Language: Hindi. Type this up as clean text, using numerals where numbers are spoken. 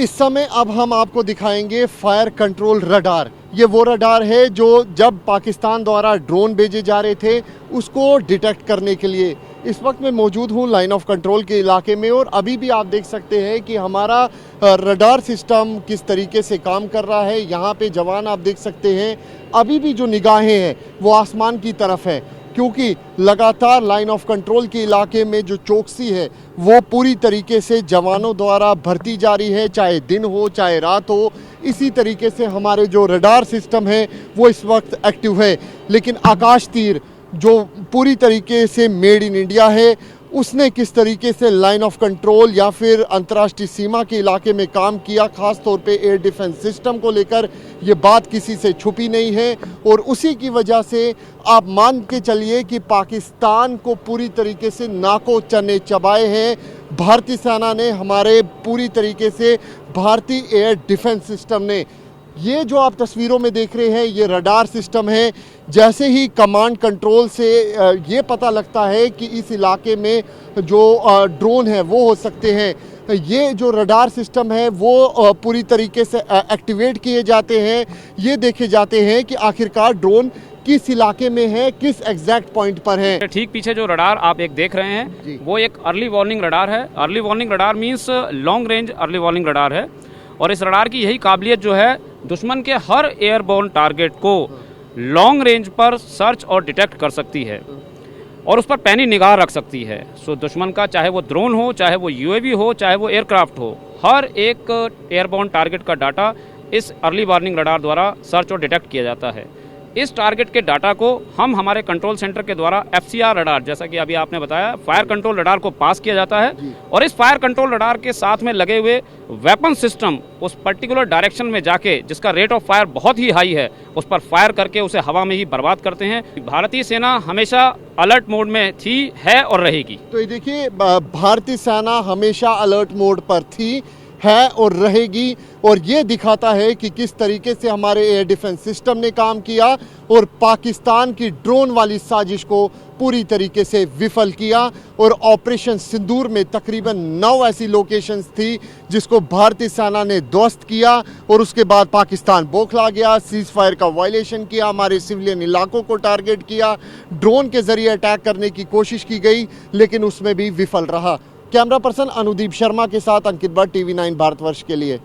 इस समय अब हम आपको दिखाएंगे फायर कंट्रोल रडार। ये वो रडार है जो जब पाकिस्तान द्वारा ड्रोन भेजे जा रहे थे उसको डिटेक्ट करने के लिए। इस वक्त मैं मौजूद हूँ लाइन ऑफ कंट्रोल के इलाके में और अभी भी आप देख सकते हैं कि हमारा रडार सिस्टम किस तरीके से काम कर रहा है। यहाँ पे जवान आप देख सकते हैं, अभी भी जो निगाहें हैं वो आसमान की तरफ है, क्योंकि लगातार लाइन ऑफ कंट्रोल के इलाके में जो चौकसी है वो पूरी तरीके से जवानों द्वारा भरती जा रही है, चाहे दिन हो चाहे रात हो। इसी तरीके से हमारे जो रडार सिस्टम है वो इस वक्त एक्टिव है। लेकिन आकाश तीर जो पूरी तरीके से मेड इन इंडिया है, उसने किस तरीके से लाइन ऑफ कंट्रोल या फिर अंतर्राष्ट्रीय सीमा के इलाके में काम किया, खास तौर पे एयर डिफेंस सिस्टम को लेकर, ये बात किसी से छुपी नहीं है। और उसी की वजह से आप मान के चलिए कि पाकिस्तान को पूरी तरीके से नाको चने चबाए हैं भारतीय सेना ने, हमारे पूरी तरीके से भारतीय एयर डिफेंस सिस्टम ने। ये जो आप तस्वीरों में देख रहे हैं ये रडार सिस्टम है। जैसे ही कमांड कंट्रोल से ये पता लगता है कि इस इलाके में जो ड्रोन है वो हो सकते हैं, ये जो रडार सिस्टम है वो पूरी तरीके से एक्टिवेट किए जाते हैं। ये देखे जाते हैं कि आखिरकार ड्रोन किस इलाके में है, किस एग्जैक्ट पॉइंट पर है। ठीक पीछे जो रडार आप एक देख रहे हैं वो एक अर्ली वार्निंग रडार है। Early warning radar means long range early warning radar है। और इस रडार की यही काबिलियत जो है दुश्मन के हर एयरबोर्न टारगेट को लॉन्ग रेंज पर सर्च और डिटेक्ट कर सकती है और उस पर पैनी निगाह रख सकती है। सो दुश्मन का चाहे वो ड्रोन हो, चाहे वो यूएवी हो, चाहे वो एयरक्राफ्ट हो, हर एक एयरबोर्न टारगेट का डाटा इस अर्ली वार्निंग रडार द्वारा सर्च और डिटेक्ट किया जाता है। इस टारगेट के डाटा को हम हमारे कंट्रोल सेंटर के द्वारा एफसीआर रडार, जैसा कि अभी आपने बताया, फायर कंट्रोल रडार को पास किया जाता है और इस फायर कंट्रोल रडार के साथ में लगे हुए वेपन सिस्टम उस पर्टिकुलर डायरेक्शन में जाके, जिसका रेट ऑफ फायर बहुत ही हाई है, उस पर फायर करके उसे हवा में ही बर्बाद करते हैं। भारतीय सेना हमेशा अलर्ट मोड में थी, है और रहेगी। तो ये देखिए, भारतीय सेना हमेशा अलर्ट मोड पर थी, है और रहेगी। और ये दिखाता है कि किस तरीके से हमारे एयर डिफेंस सिस्टम ने काम किया और पाकिस्तान की ड्रोन वाली साजिश को पूरी तरीके से विफल किया। और ऑपरेशन सिंदूर में तकरीबन 9 ऐसी लोकेशंस थी जिसको भारतीय सेना ने ध्वस्त किया और उसके बाद पाकिस्तान बौखला गया, सीज फायर का वायलेशन किया, हमारे सिविलियन इलाकों को टारगेट किया, ड्रोन के जरिए अटैक करने की कोशिश की गई लेकिन उसमें भी विफल रहा। कैमरा पर्सन अनुदीप शर्मा के साथ अंकित भट्ट, TV9 भारतवर्ष के लिए।